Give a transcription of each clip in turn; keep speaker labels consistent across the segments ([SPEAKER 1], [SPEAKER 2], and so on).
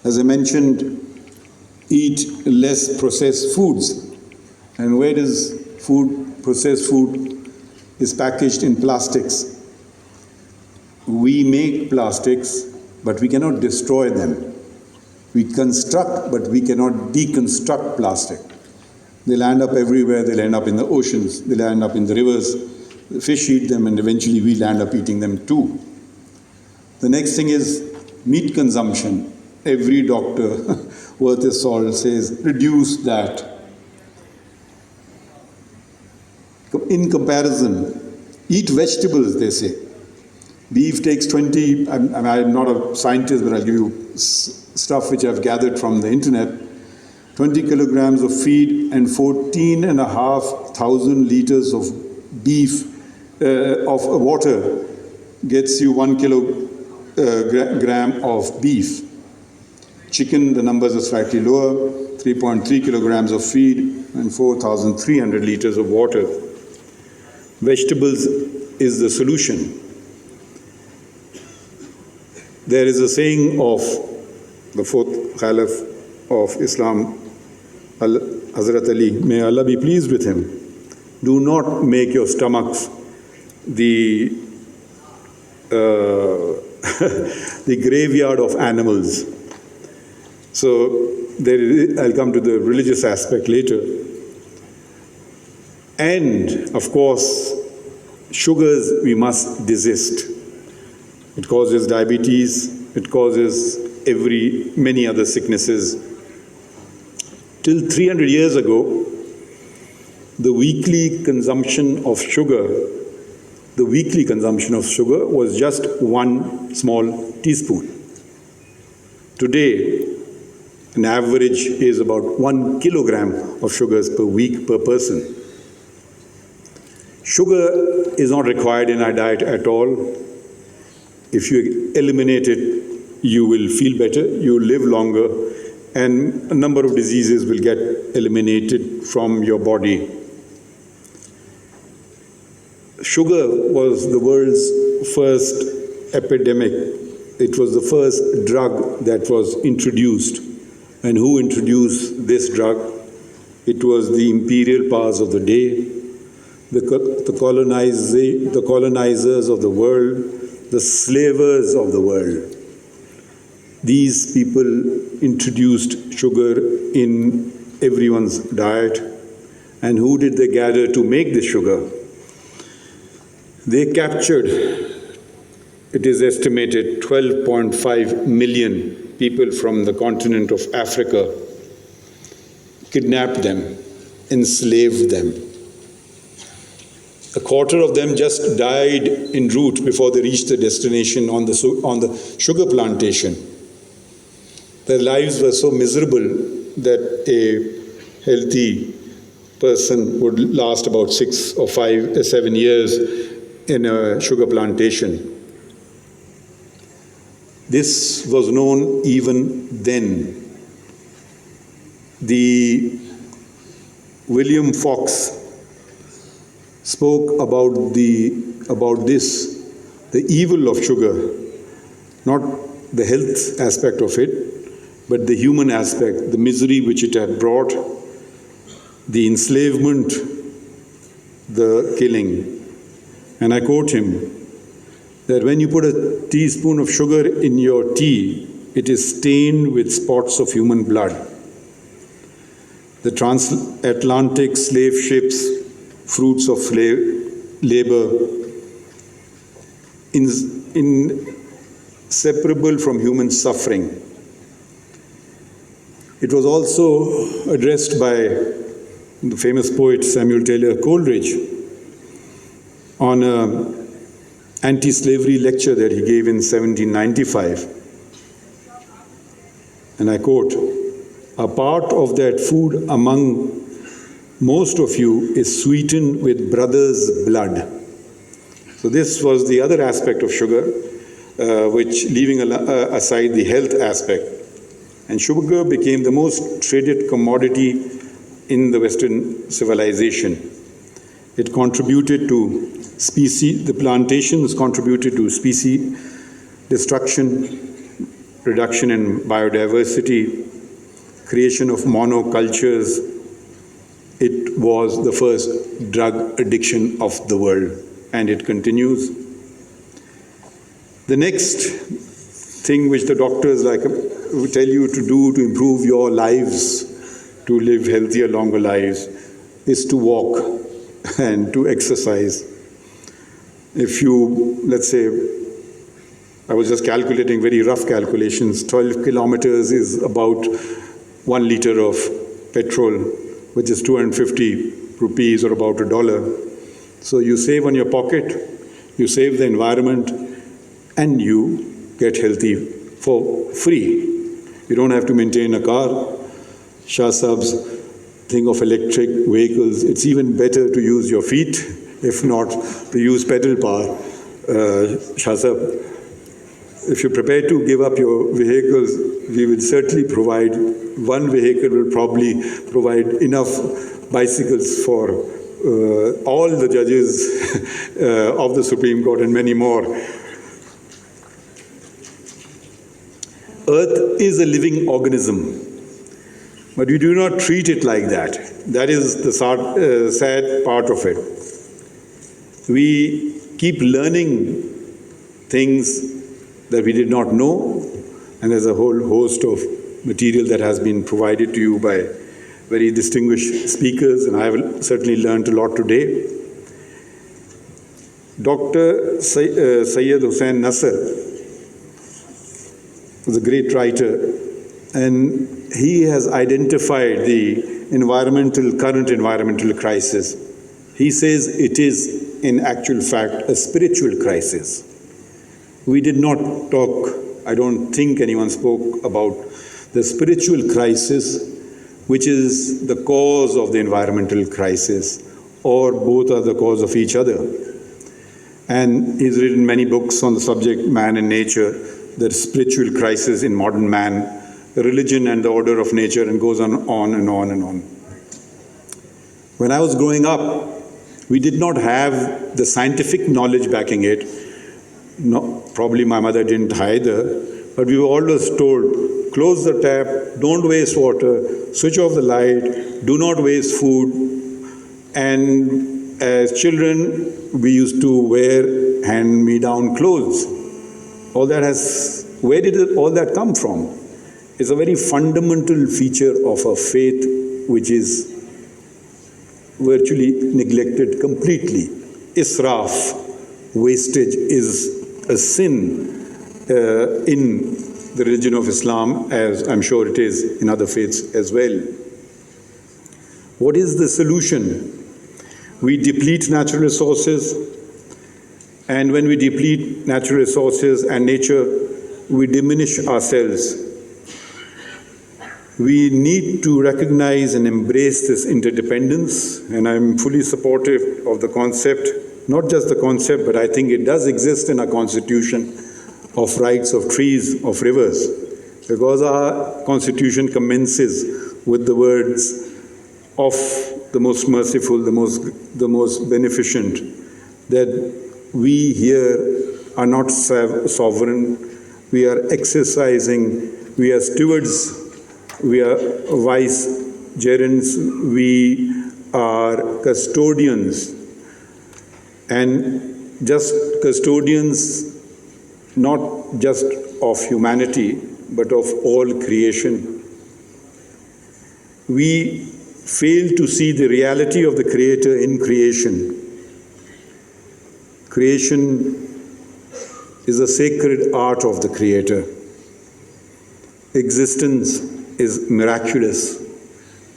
[SPEAKER 1] As I mentioned, eat less processed foods. And where does processed food is packaged in plastics? We make plastics, but we cannot destroy them. We construct, but we cannot deconstruct plastic. They'll end up everywhere. They'll end up in the oceans. They'll end up in the rivers. The fish eat them, and eventually we'll end up eating them too. The next thing is meat consumption. Every doctor worth his salt says, reduce that. In comparison, eat vegetables, they say. Beef takes 20, I'm not a scientist, but I'll give you stuff which I've gathered from the internet. 20 kilograms of feed and 14,500 liters of beef, of water gets you 1 kilogram of beef. Chicken, the numbers are slightly lower, 3.3 kilograms of feed and 4,300 liters of water. Vegetables is the solution. There is a saying of the fourth Caliph of Islam, Hazrat Ali, may Allah be pleased with him, do not make your stomachs the the graveyard of animals. So I'll come to the religious aspect later. And of course, sugars we must desist. It causes diabetes, it causes many other sicknesses. Till 300 years ago, the weekly consumption of sugar was just 1 small teaspoon. Today, an average is about 1 kilogram of sugars per week per person. Sugar is not required in our diet at all. If you eliminate it, you will feel better, you will live longer, and a number of diseases will get eliminated from your body. Sugar was the world's first epidemic. It was the first drug that was introduced. And who introduced this drug? It was the imperial powers of the day, the colonizers of the world, the slavers of the world. These people introduced sugar in everyone's diet. And who did they gather to make this sugar? They captured, it is estimated, 12.5 million people from the continent of Africa, kidnapped them, enslaved them. A quarter of them just died en route before they reached the destination on the sugar plantation. Their lives were so miserable that a healthy person would last about 6 or 7 years in a sugar plantation. This was known even then. William Fox spoke about this, the evil of sugar, not the health aspect of it, but the human aspect, the misery which it had brought, the enslavement, the killing. And I quote him, that when you put a teaspoon of sugar in your tea, it is stained with spots of human blood. The transatlantic slave ships, fruits of labor, inseparable from human suffering. It was also addressed by the famous poet Samuel Taylor Coleridge on an anti-slavery lecture that he gave in 1795. And I quote, "A part of that food among most of you is sweetened with brother's blood." So this was the other aspect of sugar, which leaving aside the health aspect. And sugar became the most traded commodity in the Western civilization. It contributed to the plantations contributed to species destruction, reduction in biodiversity, creation of monocultures. It was the first drug addiction of the world, and it continues. The next thing which the doctors will tell you to do to improve your lives, to live healthier, longer lives, is to walk and to exercise. If you, let's say, I was just calculating very rough calculations, 12 kilometers is about 1 liter of petrol, which is 250 rupees or about $1. So you save on your pocket, you save the environment, and you get healthy for free. You don't have to maintain a car. Shah Saab's thing of electric vehicles, it's even better to use your feet, if not to use pedal power. Shah Saab, if you're prepared to give up your vehicles, we will certainly provide. One vehicle will probably provide enough bicycles for all the judges of the Supreme Court and many more. Earth is a living organism, but we do not treat it like that. That is the sad part of it. We keep learning things that we did not know, and there's a whole host of material that has been provided to you by very distinguished speakers, and I have certainly learned a lot today. Dr. Syed Hussain Nasr was a great writer, and he has identified the current environmental crisis. He says it is, in actual fact, a spiritual crisis. We did not talk, I don't think anyone spoke about the spiritual crisis, which is the cause of the environmental crisis, or both are the cause of each other. And he's written many books on the subject, Man and Nature, the spiritual crisis in modern man, religion and the order of nature, and goes on and on and on. When I was growing up, we did not have the scientific knowledge backing it. No, probably my mother didn't either, but we were always told, close the tap, don't waste water, switch off the light, do not waste food. And as children, we used to wear hand-me-down clothes. Where did all that come from? It's a very fundamental feature of a faith which is virtually neglected completely. Israf, wastage, is a sin in the religion of Islam, as I'm sure it is in other faiths as well. What is the solution? We deplete natural resources, and when we deplete natural resources and nature, we diminish ourselves. We need to recognize and embrace this interdependence, and I'm fully supportive of the concept, not just the concept, but I think it does exist in our Constitution, of rights of trees, of rivers, because our Constitution commences with the words of the most merciful, the most beneficent, that we here are not sovereign, we are exercising, we are stewards, we are vicegerents, we are custodians, and just custodians not just of humanity, but of all creation. We fail to see the reality of the Creator in creation. Creation is a sacred art of the Creator. Existence is miraculous.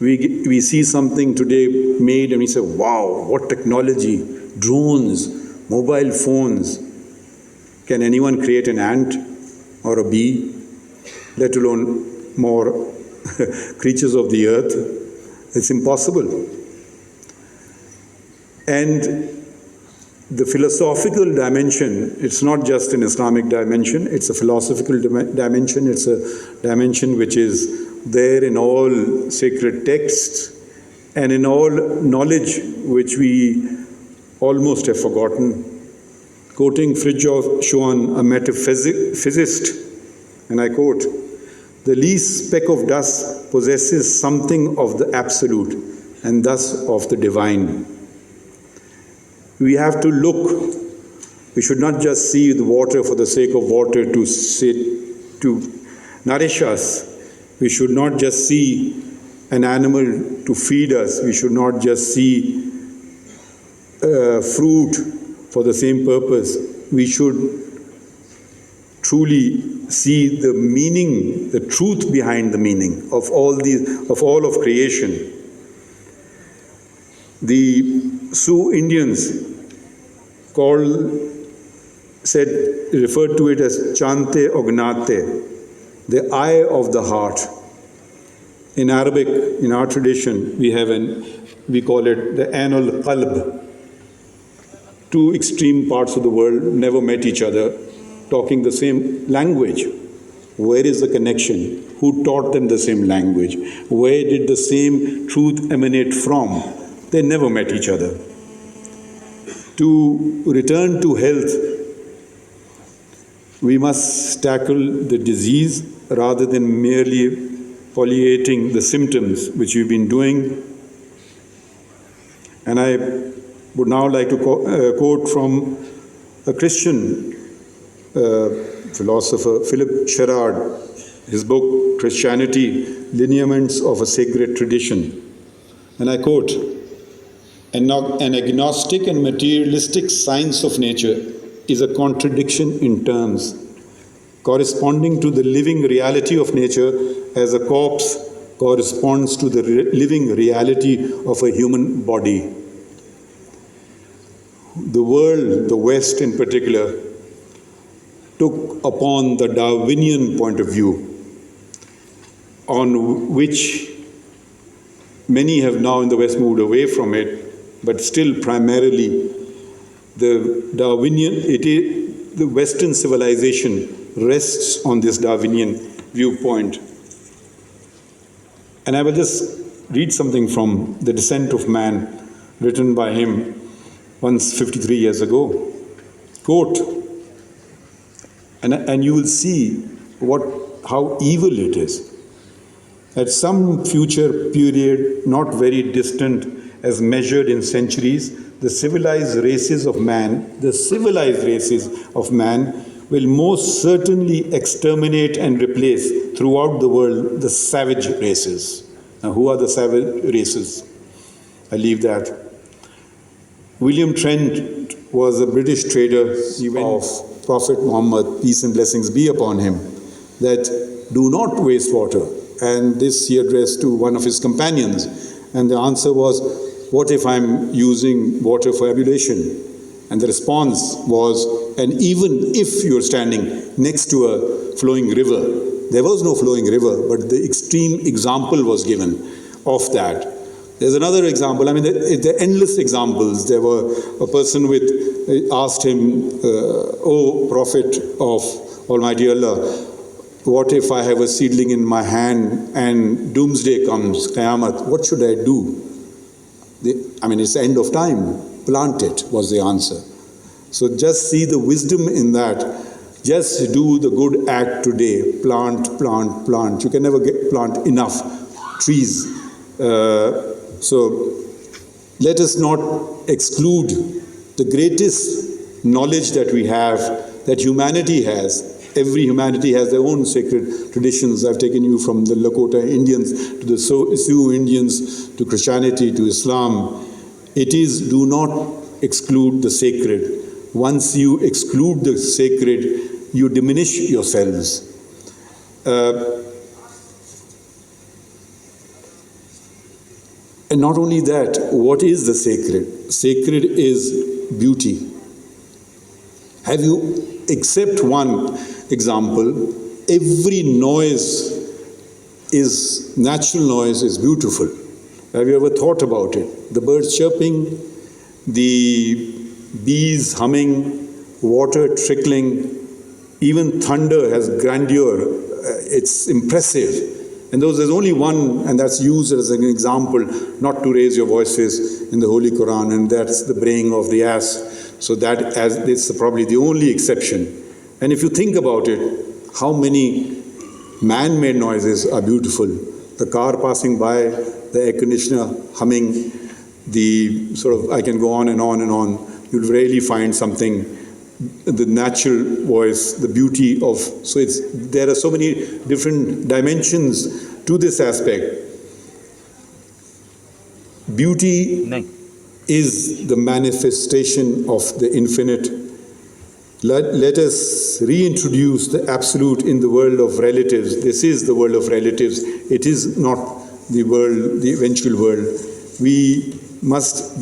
[SPEAKER 1] We see something today made and we say, wow, what technology, drones, mobile phones. Can anyone create an ant or a bee, let alone more creatures of the earth? It's impossible. And the philosophical dimension, it's not just an Islamic dimension, it's a philosophical dimension, it's a dimension which is there in all sacred texts and in all knowledge which we almost have forgotten. Quoting Fridtjof Schuon, a metaphysicist, and I quote, "The least speck of dust possesses something of the absolute, and thus of the divine." We have to look. We should not just see the water for the sake of water to nourish us. We should not just see an animal to feed us. We should not just see fruit for the same purpose. We should truly see the meaning, the truth behind the meaning of all of creation. The Sioux Indians referred to it as Chante Ognate, the eye of the heart. In Arabic, in our tradition, we call it the Ain al-Qalb. Two extreme parts of the world never met each other, talking the same language. Where is the connection? Who taught them the same language? Where did the same truth emanate from? They never met each other. To return to health, we must tackle the disease rather than merely palliating the symptoms, which we've been doing. And I would now like to quote from a Christian philosopher, Philip Sherrard, his book, Christianity, Lineaments of a Sacred Tradition. And I quote, "An agnostic and materialistic science of nature is a contradiction in terms, corresponding to the living reality of nature as a corpse corresponds to the living reality of a human body." The world, the West in particular, took upon the Darwinian point of view, on which many have now in the West moved away from it, but still primarily the Western civilization rests on this Darwinian viewpoint. And I will just read something from The Descent of Man, written by him once 53 years ago. Quote, and you will see how evil it is. At some future period, not very distant as measured in centuries, the civilized races of man will most certainly exterminate and replace throughout the world the savage races. Now, who are the savage races? I leave that. William Trent was a British trader of Prophet Muhammad, peace and blessings be upon him, that do not waste water. And this he addressed to one of his companions. And the answer was, what if I'm using water for ablution? And the response was, and even if you're standing next to a flowing river, there was no flowing river, but the extreme example was given of that. There's another example. I mean, there are endless examples. There were a person asked him, "O Prophet of Almighty Allah, what if I have a seedling in my hand and doomsday comes, Qiyamah, what should I do?" It's the end of time. Plant it, was the answer. So just see the wisdom in that. Just do the good act today. Plant, plant, plant. You can never plant enough trees. So let us not exclude the greatest knowledge that we have, that humanity has. Every humanity has their own sacred traditions. I've taken you from the Lakota Indians to the Sioux Indians to Christianity to Islam. It is, do not exclude the sacred. Once you exclude the sacred, you diminish yourselves. And not only that, what is the sacred? Sacred is beauty. Have you, except one example, every noise is, natural noise is beautiful. Have you ever thought about it? The birds chirping, the bees humming, water trickling, even thunder has grandeur. It's impressive. And there's only one, and that's used as an example, not to raise your voices in the Holy Quran, and that's the braying of the ass. So it's probably the only exception. And if you think about it, how many man-made noises are beautiful. The car passing by, the air conditioner humming, the sort of, I can go on and on and on. You'll rarely find something, the natural voice, the beauty of, so there are so many different dimensions to this aspect. Beauty is the manifestation of the infinite. Let us reintroduce the absolute in the world of relatives. This is the world of relatives. It is not the world, the eventual world. We must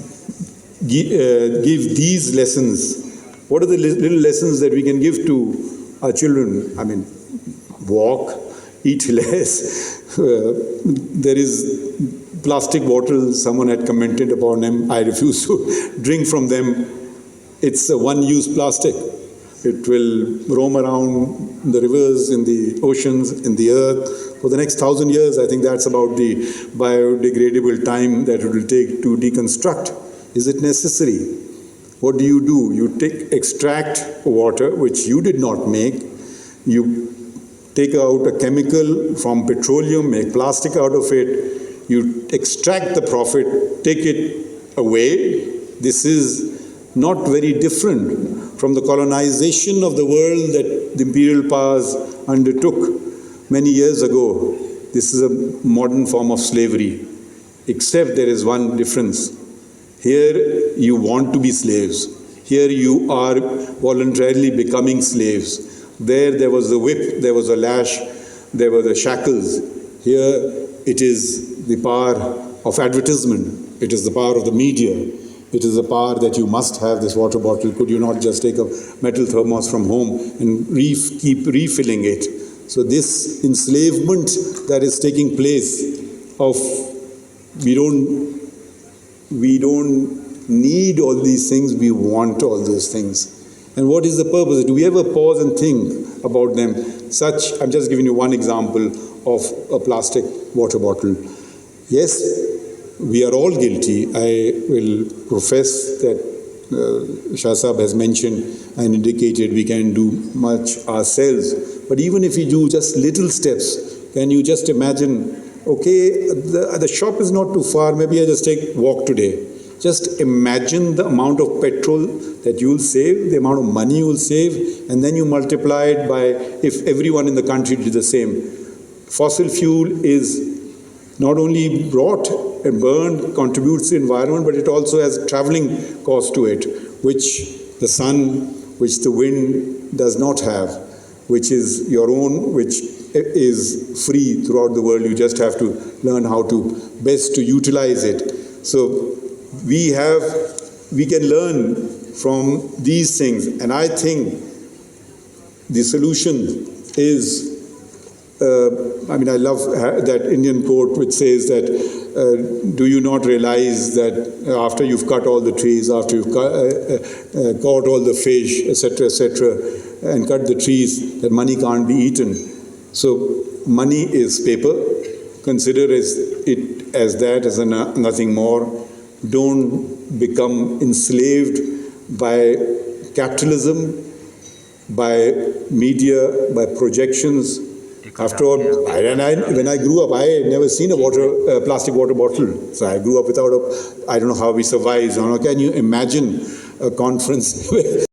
[SPEAKER 1] give these lessons. What are the little lessons that we can give to our children? I mean, walk, eat less. There is plastic bottles, someone had commented upon them. I refuse to drink from them. It's a one-use plastic. It will roam around in the rivers, in the oceans, in the earth for the next 1,000 years. I think that's about the biodegradable time that it will take to deconstruct. Is it necessary? What do? You extract water, which you did not make. You take out a chemical from petroleum, make plastic out of it. You extract the profit, take it away. This is not very different from the colonization of the world that the imperial powers undertook many years ago. This is a modern form of slavery, except there is one difference. Here you want to be slaves. Here you are voluntarily becoming slaves. There was the whip, there was a lash, there were the shackles. Here it is the power of advertisement. It is the power of the media. It is the power that you must have this water bottle. Could you not just take a metal thermos from home and keep refilling it? So this enslavement that is taking place of we don't need all these things, we want all those things. And what is the purpose? Do we ever pause and think about them? I'm just giving you one example of a plastic water bottle. Yes, we are all guilty. I will profess that Shah Sahab has mentioned and indicated we can do much ourselves. But even if we do just little steps, can you just imagine, okay, the shop is not too far, maybe I just walk today. Just imagine the amount of petrol that you will save, the amount of money you will save, and then you multiply it by if everyone in the country did the same. Fossil fuel is not only brought and burned, contributes to the environment, but it also has a traveling cost to it, which the sun, which the wind does not have, which is your own, which is free throughout the world. You just have to learn how to best to utilize it. So we can learn from these things, and I think the solution is, I love that Indian quote which says that, do you not realize that after you've cut all the trees, after you've caught all the fish, etc., and cut the trees, that money can't be eaten. So money is paper. Consider it as that, as nothing more. Don't become enslaved by capitalism, by media, by projections. After all, when I grew up, I had never seen a plastic water bottle. So I grew up without I don't know how we survived. Can you imagine a conference